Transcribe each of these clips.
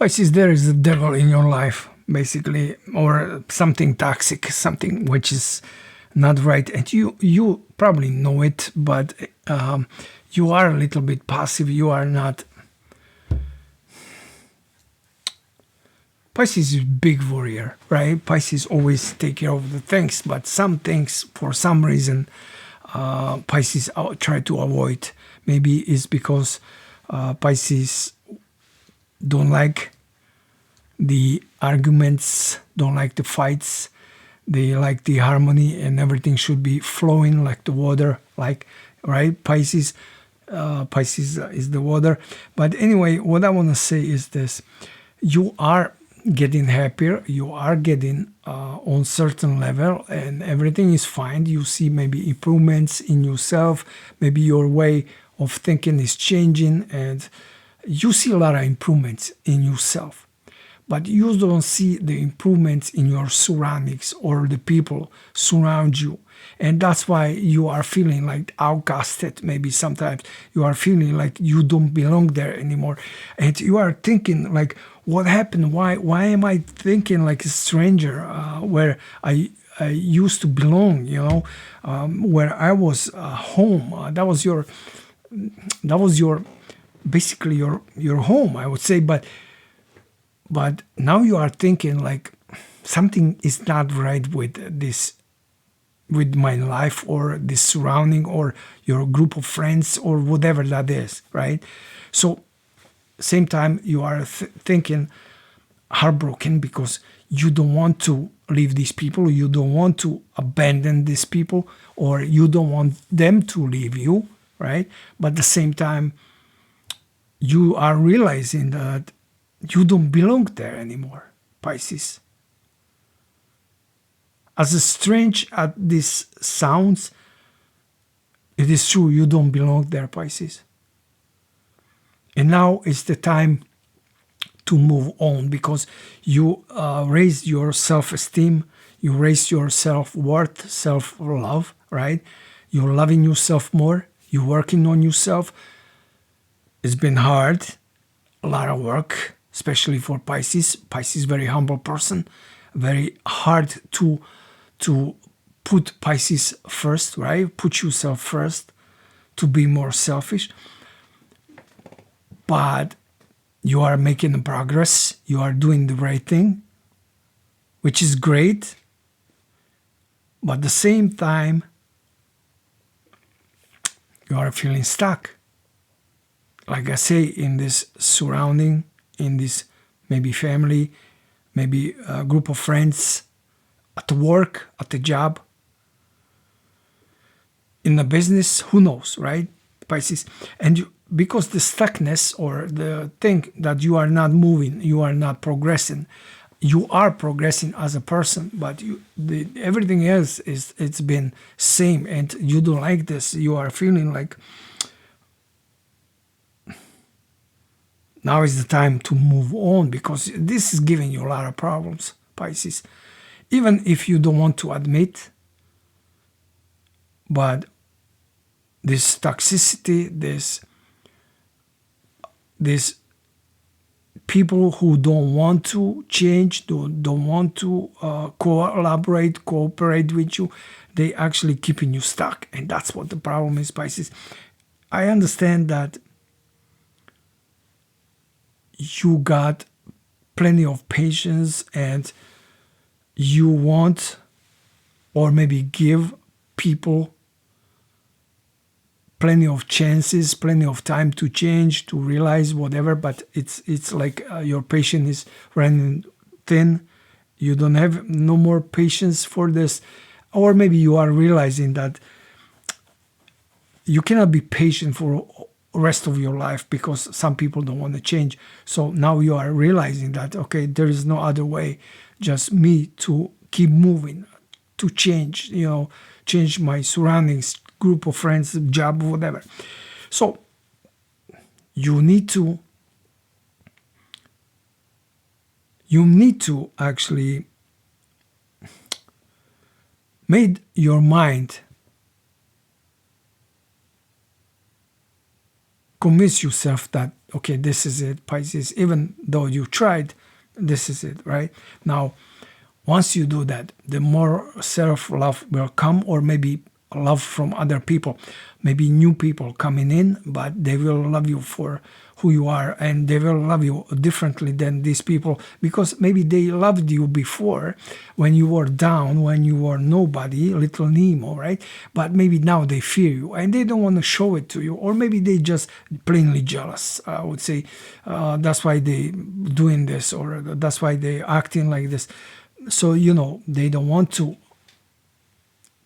Pisces, there is a devil in your life, basically, or something toxic, something which is not right, and you probably know it, but you are a little bit passive. You are not. Pisces is a big warrior, right? Pisces always take care of the things, but some things, for some reason, Pisces try to avoid. Maybe it's because Pisces don't like the arguments, don't like the fights. They like the harmony, and everything should be flowing like the water, like, right? Pisces is the water. But anyway, what I want to say is this: you are getting happier, you are getting on certain level, and everything is fine. You see maybe improvements in yourself, maybe your way of thinking is changing, and you see a lot of improvements in yourself. But you don't see the improvements in your surroundings or the people surround you. And that's why you are feeling like outcasted. Maybe sometimes you are feeling like you don't belong there anymore. And you are thinking like, what happened? Why am I thinking like a stranger where I used to belong, where I was home. That was your basically your home, I would say. But now you are thinking like something is not right with this, with my life or this surrounding or your group of friends or whatever that is, right? So same time you are thinking heartbroken because you don't want to leave these people, you don't want to abandon these people, or you don't want them to leave you, right? But at the same time you are realizing that you don't belong there anymore, Pisces. As strange as this sounds, it is true, you don't belong there, Pisces. And now is the time to move on, because you raise your self-esteem, you raise your self-worth, self-love, right? You're loving yourself more, you're working on yourself. It's been hard, a lot of work, especially for Pisces. Pisces, very humble person, very hard to put Pisces first, right? Put yourself first, to be more selfish. But you are making progress, you are doing the right thing, which is great. But at the same time, you are feeling stuck. Like I say, in this surrounding, in this maybe family, maybe a group of friends, at work, at the job, in the business, who knows, right, Pisces? And because the stuckness or the thing that you are not moving, you are not progressing, you are progressing as a person, but everything else it's been same, and you don't like this. You are feeling like now is the time to move on, because this is giving you a lot of problems, Pisces. Even if you don't want to admit, but this toxicity, this people who don't want to change, don't want to cooperate with you, they actually keeping you stuck. And that's what the problem is, Pisces. I understand that you got plenty of patience and you want, or maybe give people plenty of chances, plenty of time to change, to realize whatever, but it's like your patience is running thin. You don't have no more patience for this. Or maybe you are realizing that you cannot be patient for rest of your life because some people don't want to change. So now you are realizing that, okay, there is no other way, just me to keep moving, to change, change my surroundings, group of friends, job, whatever. So you need to actually make your mind convince yourself that, okay, this is it, Pisces. Even though you tried, this is it, right? Now, once you do that, the more self-love will come, or maybe love from other people, maybe new people coming in, but they will love you for who you are, and they will love you differently than these people, because maybe they loved you before when you were down, when you were nobody, little Nemo, right? But maybe now they fear you and they don't want to show it to you, or maybe they just plainly jealous. I would say that's why they doing this, or that's why they acting like this. So, you know, they don't want to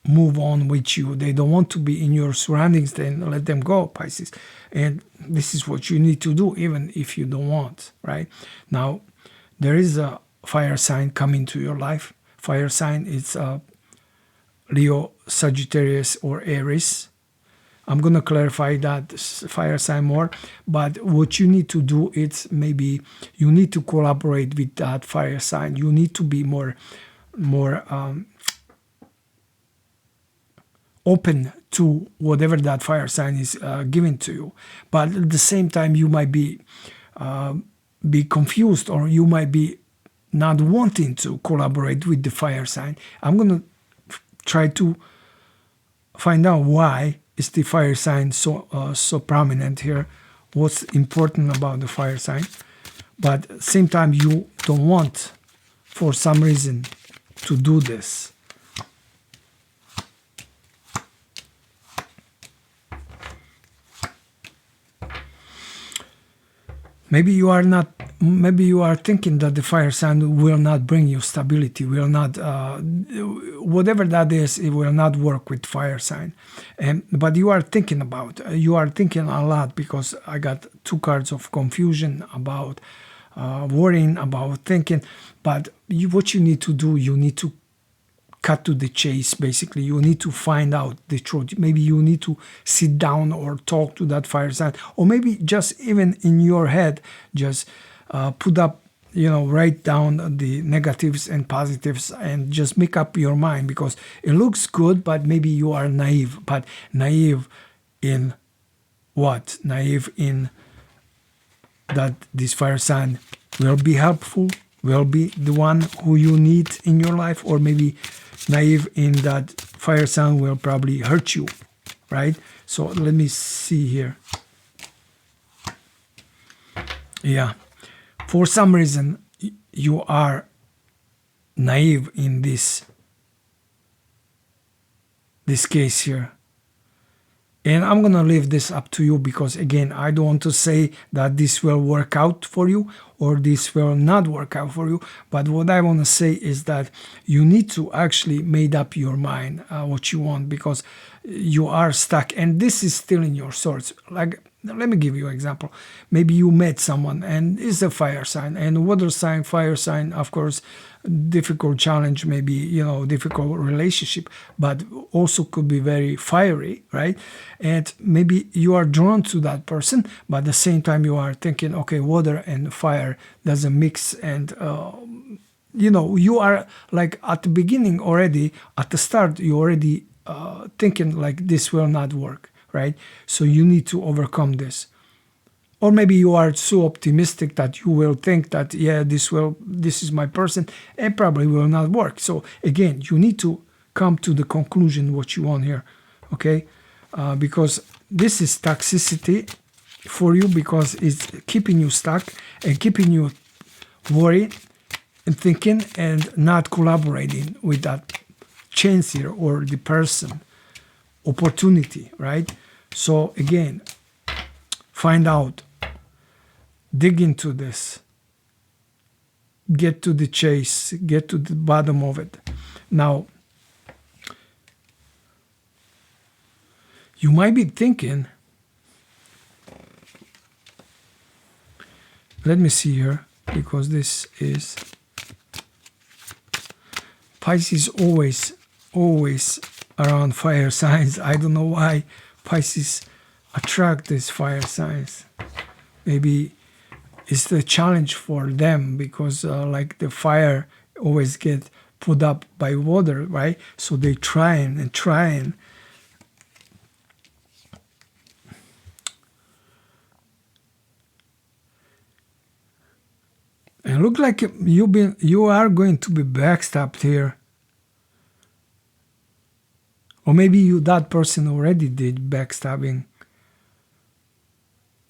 move on with you. They don't want to be in your surroundings. Then let them go, Pisces. And this is what you need to do, even if you don't want, right? Now, there is a fire sign coming to your life. Fire sign, it's Leo, Sagittarius, or Aries. I'm going to clarify that fire sign more, but what you need to do is maybe you need to collaborate with that fire sign. You need to be more open to whatever that fire sign is giving to you. But at the same time, you might be confused, or you might be not wanting to collaborate with the fire sign. I'm going to try to find out why is the fire sign so prominent here, what's important about the fire sign. But at the same time, you don't want, for some reason, to do this. Maybe you are not. Maybe you are thinking that the fire sign will not bring you stability. Will not, whatever that is, it will not work with fire sign. But you are thinking about. You are thinking a lot, because I got two cards of confusion, about worrying, about thinking. But what you need to do, you need to cut to the chase. Basically, you need to find out the truth. Maybe you need to sit down or talk to that fire sign, or maybe just even in your head, just put up, write down the negatives and positives, and just make up your mind, because it looks good, but maybe you are naive. But naive in what? Naive in that this fire sign will be helpful, will be the one who you need in your life, or maybe naive in that fire sign will probably hurt you, right? So let me see here. Yeah, for some reason you are naive in this case here. And I'm going to leave this up to you, because again, I don't want to say that this will work out for you or this will not work out for you. But what I want to say is that you need to actually make up your mind what you want, because you are stuck, and this is still in your source. Like, let me give you an example. Maybe you met someone and it's a fire sign, and water sign, fire sign, of course, difficult challenge, maybe, difficult relationship, but also could be very fiery, right? And maybe you are drawn to that person, but at the same time you are thinking, okay, water and fire doesn't mix, and you are like at the beginning already, at the start, you already thinking like this will not work, right? So you need to overcome this. Or maybe you are so optimistic that you will think that, yeah, this is my person, and probably will not work. So again, you need to come to the conclusion what you want here, okay? Because this is toxicity for you, because it's keeping you stuck and keeping you worried and thinking and not collaborating with that chance here, or the person, opportunity, right? So again, find out, dig into this, get to the chase, get to the bottom of it. Now, you might be thinking, let me see here, because this is Pisces, always around fire signs. I don't know why Pisces attract these fire signs. Maybe it's the challenge for them, because like the fire always get put up by water, right? So they trying. And look like you are going to be backstabbed here. Or maybe that person already did backstabbing.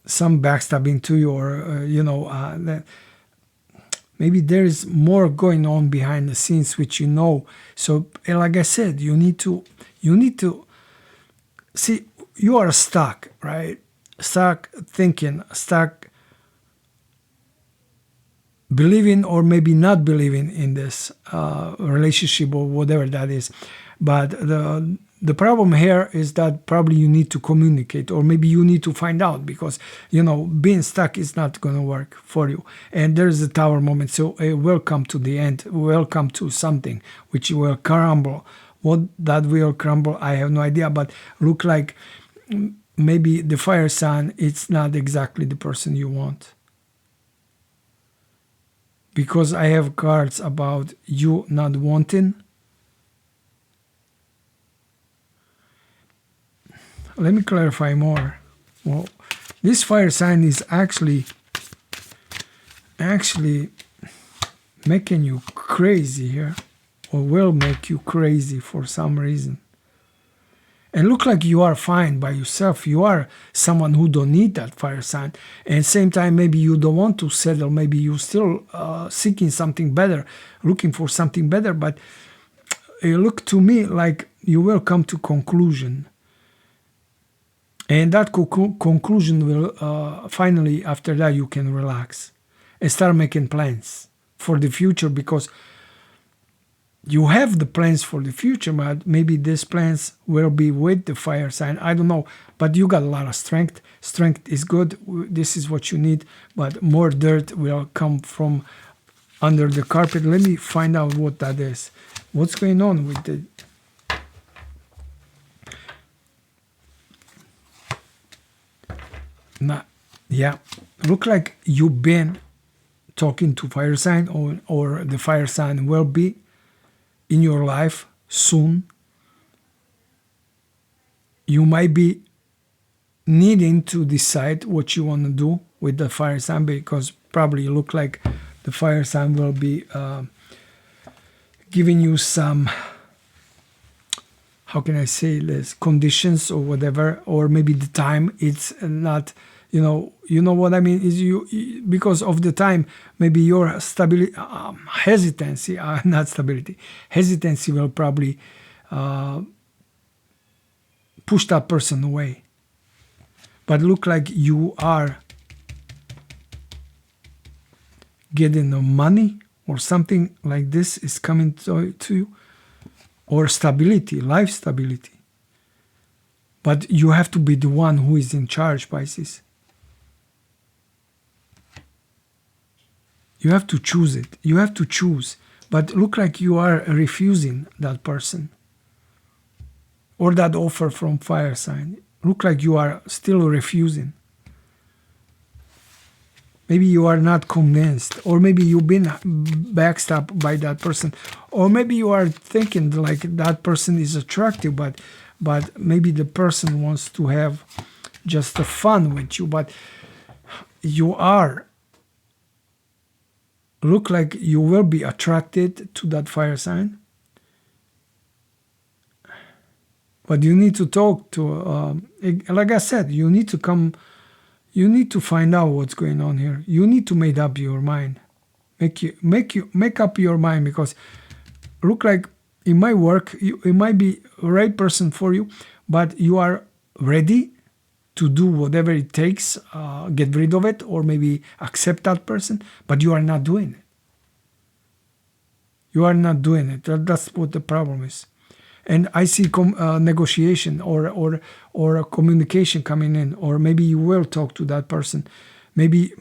Some backstabbing to you, or maybe there is more going on behind the scenes which you know. So like I said, you need to see, you are stuck, right? Stuck thinking, stuck believing or maybe not believing in this relationship or whatever that is. But the problem here is that probably you need to communicate, or maybe you need to find out, because being stuck is not going to work for you. And there's a Tower moment, so welcome to the end, welcome to something which will crumble. What that will crumble, I have no idea, but look like maybe the fire sign, it's not exactly the person you want. Because I have cards about you not wanting. Let me clarify more. Well, this fire sign is actually making you crazy here, or will make you crazy for some reason. And look like you are fine by yourself. You are someone who don't need that fire sign. And same time, maybe you don't want to settle. Maybe you're still seeking something better, looking for something better. But it look to me like you will come to conclusion. And that conclusion will finally, after that, you can relax and start making plans for the future, because you have the plans for the future, but maybe these plans will be with the fire sign. I don't know, but you got a lot of strength. Strength is good. This is what you need, but more dirt will come from under the carpet. Let me find out what that is. What's going on with the... Yeah, look like you've been talking to fire sign, or the fire sign will be in your life soon. You might be needing to decide what you want to do with the fire sign, because probably you look like the fire sign will be giving you some, how can I say this, conditions or whatever, or maybe the time it's not, you know what I mean, is you, because of the time, maybe your stability, hesitancy, not stability, hesitancy will probably push that person away. But look like you are getting the money, or something like this is coming to you, or stability, life stability. But you have to be the one who is in charge, Pisces. You have to choose it. You have to choose. But look like you are refusing that person, or that offer from fire sign. Look like you are still refusing. Maybe you are not convinced, or maybe you've been backstabbed by that person, or maybe you are thinking like that person is attractive, but maybe the person wants to have just the fun with you. But you are, look like you will be attracted to that fire sign. But you need to talk to, like I said, you need to come, you need to find out what's going on here. You need to make up your mind. Make up your mind, because look like it might work. It might be the right person for you, but you are ready to do whatever it takes, get rid of it, or maybe accept that person, but you are not doing it. You are not doing it. That's what the problem is. And I see negotiation or communication coming in, or maybe you will talk to that person. Maybe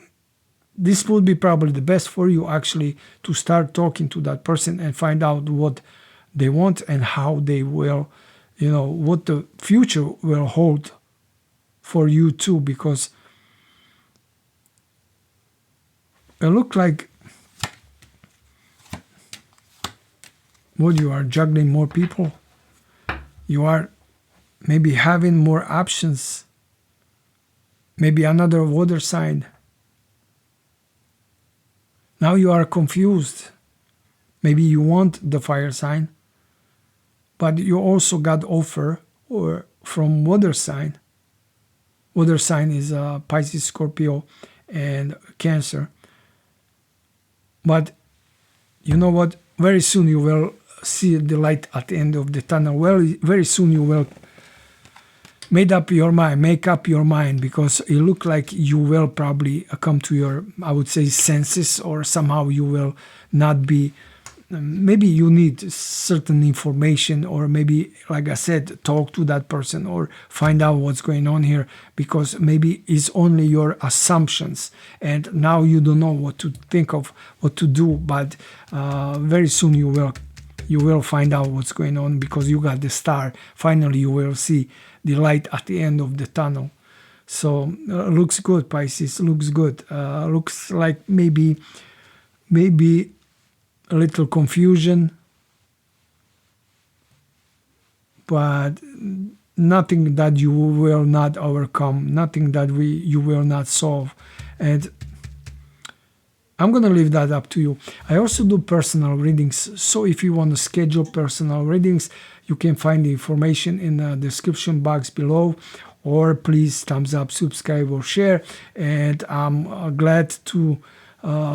this would be probably the best for you, actually, to start talking to that person and find out what they want and how they will, what the future will hold for you too, because it looks like you are juggling more people. You are maybe having more options. Maybe another water sign. Now you are confused. Maybe you want the fire sign, but you also got offer or from water sign. Water sign is Pisces, Scorpio, and Cancer. But you know what? Very soon you will see the light at the end of the tunnel. Well, very soon you will make up your mind, because it looks like you will probably come to your, I would say, senses, or somehow you will not be, maybe you need certain information, or maybe, like I said, talk to that person or find out what's going on here, because maybe it's only your assumptions and now you don't know what to think of, what to do. But very soon you will find out what's going on, because you got the star. Finally you will see the light at the end of the tunnel. So looks good, Pisces, looks good. Looks like maybe a little confusion, but nothing that you will not overcome, nothing that you will not solve. And I'm gonna leave that up to you. I also do personal readings, so if you want to schedule personal readings, you can find the information in the description box below, or please thumbs up, subscribe, or share. And I'm glad to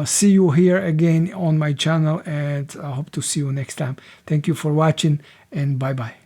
see you here again on my channel, and I hope to see you next time. Thank you for watching, and bye bye.